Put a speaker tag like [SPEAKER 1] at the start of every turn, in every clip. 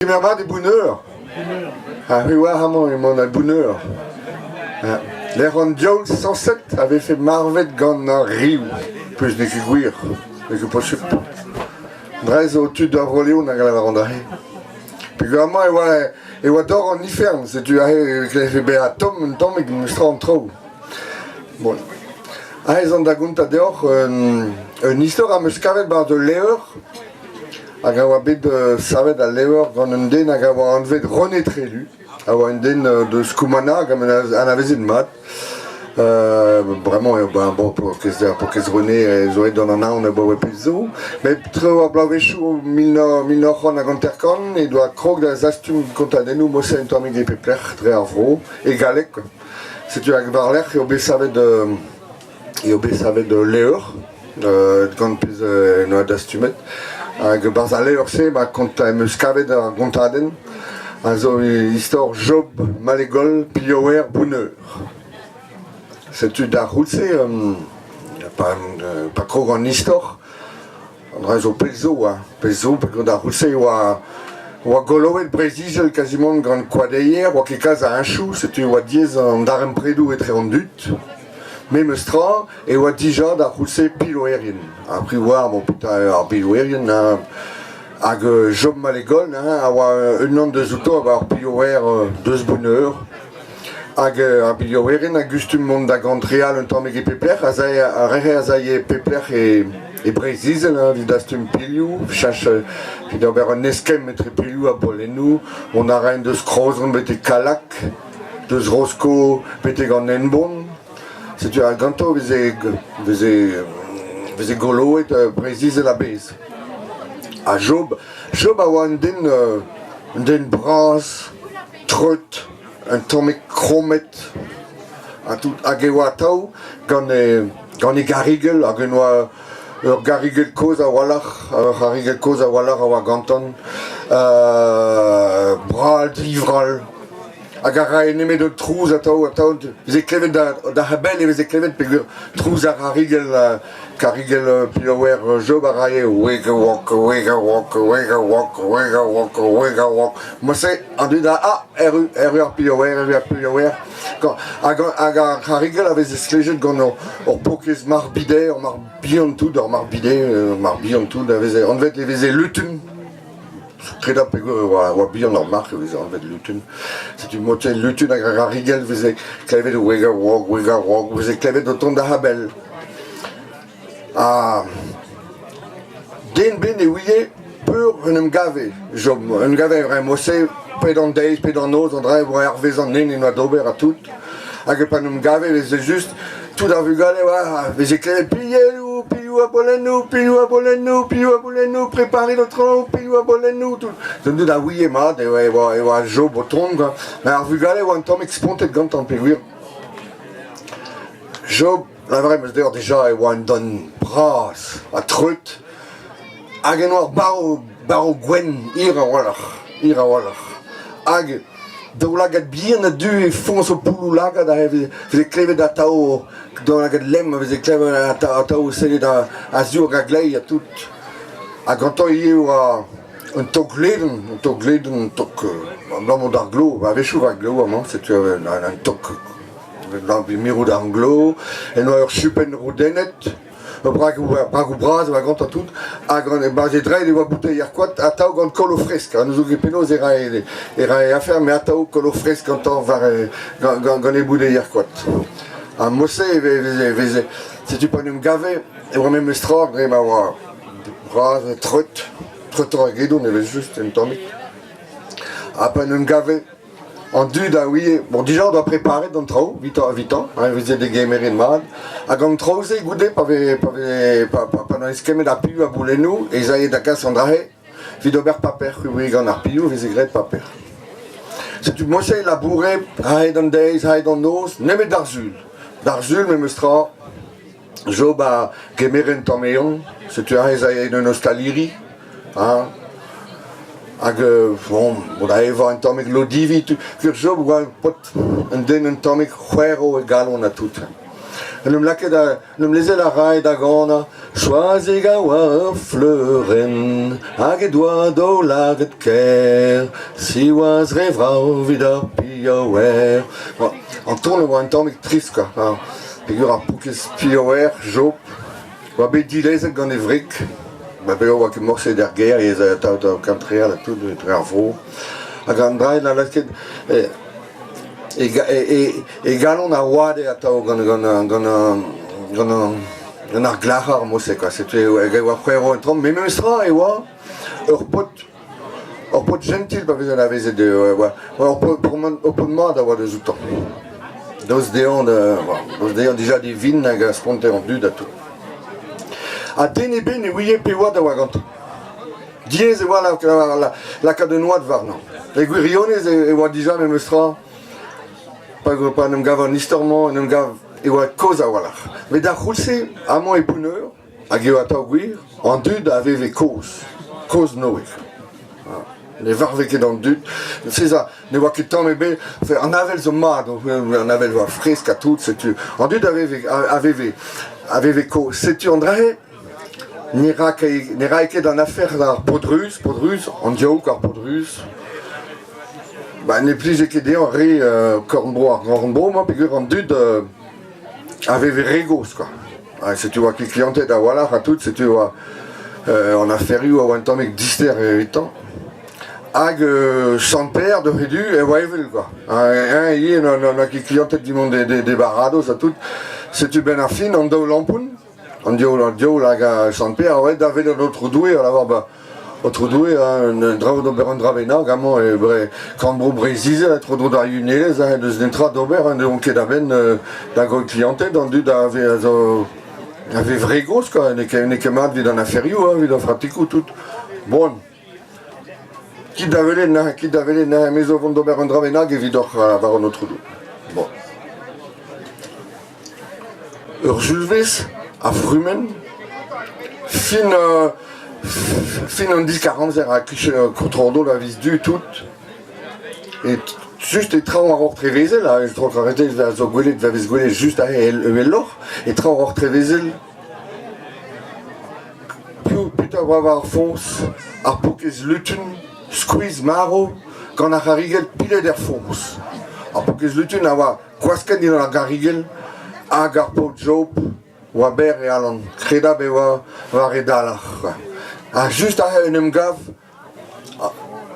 [SPEAKER 1] Primeirement des bonheurs. Ah oui, ouais, mon bonheur. Les Ron Jones 107 avait fait Marvet Gana Rio. Puis je n'ai que guir. Mais que pas chup. Dreiz au-dessus d'Avrolé, on a gagné la ronde. Puis vraiment, il va d'or en iferne. C'est tu as fait béa Tom, et que nous serons trop. Bon. Ah, ils ont d'agunta dehors une histoire à me scavet de l'heure. Hag a oa bet savet a lever gant un den hag a oa anvet renetre elu. A oa un den de skoumana hag an avezet mat. Bremañ bon, pour qu'ez rene zo et don an aon a boa pet zo. Mais treo a blavechou milnoc'han hag an terkan e doa krog da zastum konta denou mosa un tammig e pepler tre ar vro e galek. Setu hag varlec'h eo bet savet de lever gant pez no a dastumet. Hag barz a lever se, kont eus kavet ar gontadenn, a zo istor Job Malegol pilioer bouneur. Setu da c'houlse, pa krog an istor, an dra zo pelzo, pe da c'houlse oa goloet brezizel kazimont gant koadeier, oa ket kaz a un chou, setu oa diez an darem predou etre an dut. Mais me stra et oa dija da c'houlse piloerien. Apri war bon puta ar piloerien hag Job Malegol a oa un an de zouto a ar piloer deus bonheur. Hag ar piloerien a gustum mont da gant real un tammig e pepler a rehe a zaie pepler e brezizel vid dastum pilioù chach vid ober un eskem etre pilioù a bolennou on a rein deus krozon bete kalak deus rosko bete gant nenbon. C'est un ganto veze golo et brezizel a bez. A Job a oa un den braz, treut, un tammig kromet, hag e oa atav gant e garrigel, hag en oa ur garrigel koz a walac'h, a oa ganton, bral, livral. Hag a ra en emet trouz atav, veze klevet da habel e veze klevet pegur trouz ar karigel pilower Job a raie wega wok. Moase an dud eru ar pilower. Hag ar karigel a veze sklejet gant ur pokez mar bide, ur mar bihantoud, a veze anvet le veze lutun. Kreda pegur oa bihan ar mark veze anvet lutun. C'est une moitié lutun hag ar rigel veze klevet wega wok, veze klevet o tont da habel. Den ben e ouie peur un gave, Job, un gave re mosse, ped an deiz, ped an noz, an dra oa ar vezan nen en oa d'ober a tout. Hag e pan un gave veze just tout ar vugale veze klevet pilioù a bolennou, préparez le tronc, pilioù a bolennou, tout. Zon dud a ouie mat, e oa Job o tron, mais ar vugale oa un tammig spontet gant an peguir. Job, la vraie meus deur deja e oa un don bras, a treut, hag en oa baro gwen ir a walac'h. Hag daou lagad bihan a du e fons o poulou lagad a veze klevet a tao daou lagad lem a veze klevet a tao sellet a zur a glei a tout. Hag an to ie oa un tok leden, un tok blammo d'ar glo, a vechou ar glo amañ, setu un tok mirou d'ar glo, en oa ur chupenn roudennet, brag ou braz oa gant a tout, hag e dreid e oa boutei ar koad a tao gant kolo fresk, an eus o gepenoz e ra e afer, me a tao kolo fresk gant gant e boutei ar koad. An mosse veze, setu pan un gave, e oa mem eus tra, gre ma oa braz, treut ar gedon e vez just en tammig. A pan un gave, an dud a ouie, bon dija on doa preparet d'an trao, vitan, veze de gemerin mat, hag an trao se goude pa nan eskemet ar pilioù a bolennou, e zaie da kas an drahe, vid ober paper, ouie gant ar pilioù veze gret paper. Setu moise laboure, raed an deiz, raed an noz, nemet d'ar zul. D'ar zul me meus tra, Job a gemerin tammeion, setu a zaie d'un ostaliri, hag da eva un tammig lodivi, fur Job oa pot un den un tammig c'hwero e galon a tout. ne me laissez la raille d'agona, choisis gawa fleuren, hag doigt d'eau laget ker, si was rêvera vida piower. On tourne le un temps avec triste quoi. Figure à Poukes piower, Job, wa bedilez gant evrik, ba beo wa ke morse der guerre, et ça t'a contraire tout de travaux. A grandrai la lasket et galon a wade a tao gant ar glachar mose quoi. C'était wa frère en trom, mais même stra et wa ur pot gentil pa vez an aveze de ur pot mat a wa de zoutan. Dos deon déjà des vins hag sponter en dud a tout. A denebe ne ouie pe oa da wa gant. Diez e oa la ka de noa de varnan. E gwirionez e oa déjà me meustra pa nem gav an istorman, nem gav e oa koz a oalach. Met da c'houlse amant e pouneur hag eo a tao gwir an dud a veve koz noek. Ne varve ket an dud, c'est ça, ne oa ket tamm ebe, an avel zo mad, an avel oa fresk a tout, setu, an dud a veve koz, setu an drahe, ne ra ket an afer d'ar podruz, an diouk ar podruz, ba ne plije ket deon re kornbro ar kornbro, ma pegur an dud a veve regos, quoi. Setu oa ket klientet a walar a tout, setu oa an aferioù a oa un tamm ek dister evitant. Hag Saint-Père de Rédu et Wavel quoi. Un hier on a qui clientait du monde des barados à tout. C'est tu ben affin on do lampun. On dit la Saint-Père ouais d'avoir notre doué à l'avoir bah autre doué un dravo d'ober un dravena gamon et bre quand bro brésil être do da unele ça de entra d'ober un donc d'aven la clientèle dans du d'avait vrai gos quoi ne que mat vid en affario vid en fratico tout. Bon. Kit davele na mezo vont d'ober un dravenag evidor avoir un autre dos. Bon. Ur Julves a frumen fin en 10-40 a kiche controldo la vis du tout et juste et tra or trevezel là je trouve arrêter la zo gwelet va vis gwelet juste à l'or et tra or trevezel putain va avoir fonce a pokes lutun squeeze maro quand a harigel pile der fonce a pokes lutun a wa kwasken din la garigel a garpo job wa ber e alon kreda be wa redalach a juste a enem gav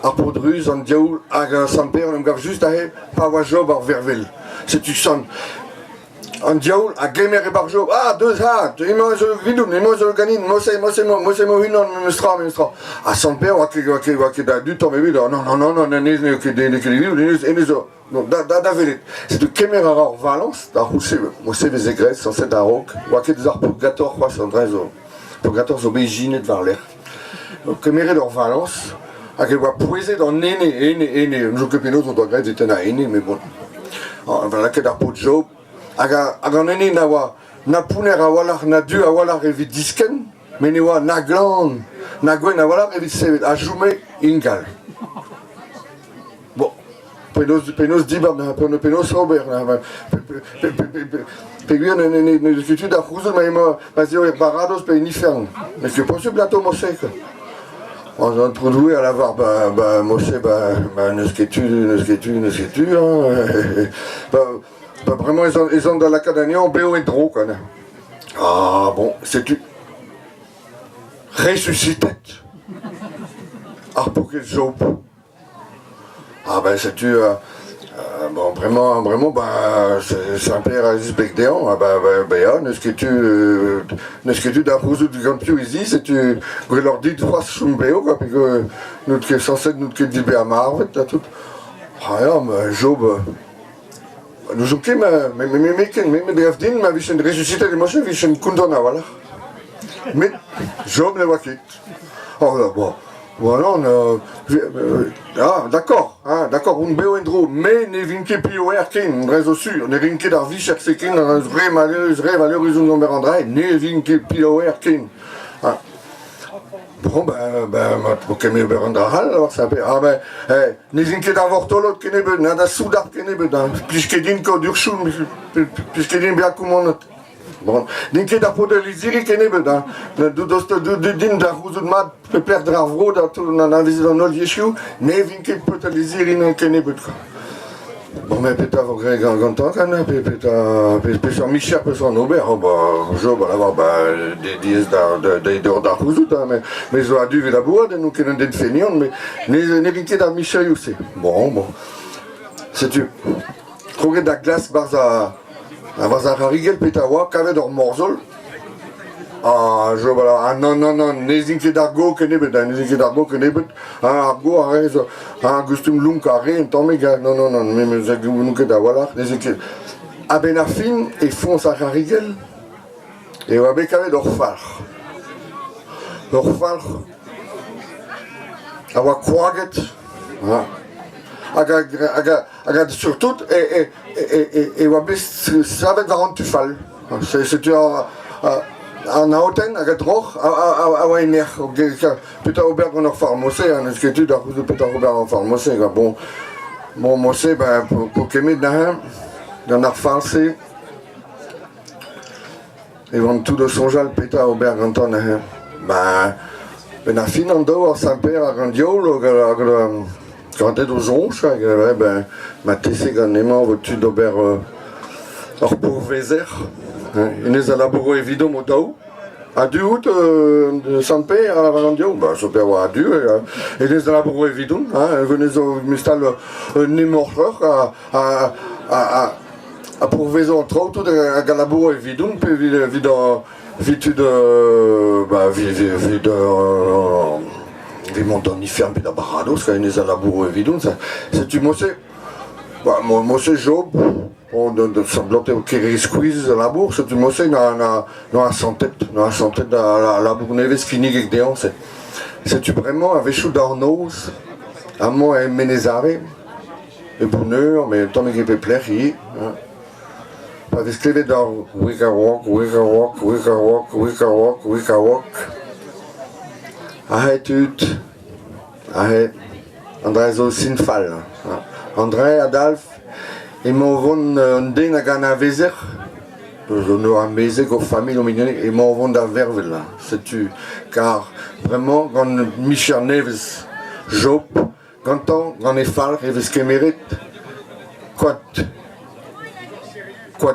[SPEAKER 1] a podruz an dioul hag Saint-Père enem gav juste a pa wa job ar vervel c'est tu son an dioul a gemer e bar job deus emo zo vidoun emo zo ganin mose mo vin an mestra a Saint-Père wa ket da du tamm evit non ne ket de zo da velet c'est de kemer ar Valence da rouse mose vez egres sans set a rok wa ket ar purgator quoi sans drezo purgator zo bejinet var l'air kemeret ar Valence hag e oa pouezet an ene jo ket penaos on doa gret eten a ene mais bon la ket ar pot job hag an ene na oa na pouner a walar na du a walar evit disken men e oa na glan na gwen a walar evit sevet a joume ingal bon penaos dibar penaos ober peguer ne discutu da c'houzel ma zeo er barados pe nifern mais que possible plateau mose quoi. On a introduit à l'avoir, Moshe, neus ketu, vraiment, ils ont dans l'académie en béo et dro, quoi. Ah bon, c'est-tu ressuscité. Arpoket Job. Ah ben, c'est-tu, bon, vraiment, c'est un père à Zizbekdean, neus ketu da rouzou du gantpiou ici, c'est-tu, gwe leur dit trois chumbeo, quoi, puis que nous ket censé nous ket dibe à marvet, là, tout. Ah, ja, mais Job, nous jouons qui, mais de Avdin, ma vision de ressuscité de Moshe, vision kundona, voilà. Mais Job ne voit quitte. Oh là, bon. Voilà, d'accord, un béo endro, mais ne vinke pio erkin, réseau sûr, ne vinke dar vichak sekin, vrai malheureuse nombre andrai, ne vinke pio erkin. Bon, ok, mais berandahal, alors ça fait, ne vinke dar vortolot kenebe, nada soudar kenebe, puisque din ko durchou, puisque din biakumon, Bon, dinke da podaliziri kenebet, du din da rouzou mat peper dra vro da tout na vizit an ol yeshiu, ne vinke podaliziri nan kenebet. Bon, mais peta vos gré gantan kan, pe sur Michel pe sur Nober, jo ba lavar diez da rouzou mais zo a du ve la boua de nou kenen den fenion, mais ne vinke da Michel youse. Bon, sais-tu, troget da glas barza harigel petawa, kavet ur morzol. Non, nezinke d'argo kenebet, argo arrez, gustum lunk arre, entamega, non, mais zagounouke da walach, nezinke. Ben ar fin, e fons ar harigel, e oa bet kavet ur falch. Ur falch, a oa kroaget, hag surtout, e oa bet savet varan tufal. C'est-tu an aoten hag a droch a oa ener, peta ober gant ur farmose, an esketu da rouzou peta ober an farmose, bon, mose, po kemet d'an ar farse, evant tout de sonjal peta ober gantan ben ar fin an daou ar Saint-Père ar an diol, gantet o zonch, ma tese gant emañ votu d'ober ur pourvezer, enez a laboro evidom o daou. A du out Saint-Père a lavar an diol, soper oa a du, enez a laboro evidom, venez o mistal nemorc'heur a pourvezo an traout hag a laboro evidom, pe vitud vimont an ifern pe da barados, ka enez a laboro evidom, setu mose, mose Job, semblote o kere squeeze a labour, setu mose na santet da labour nevez finig eg dean, setu bremañ a vechou da noz, amañ a menezare, e bouneur, mais tammig e pe plec'h pa vez klevet da wik-a-wok, ahet ut, André zo sin fall. André Adalf, emañ vont un den hag an a vezer, no a mezeg o famil o mignoneg, emañ vont da vervel, setu, car vraiment gant Michel nevez Job, gantan gant e fall evez kemeret, quad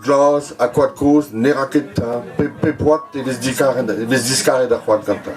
[SPEAKER 1] glas, a quad koz, ne raket, pe poat evez diskaret a c'hoad gantan.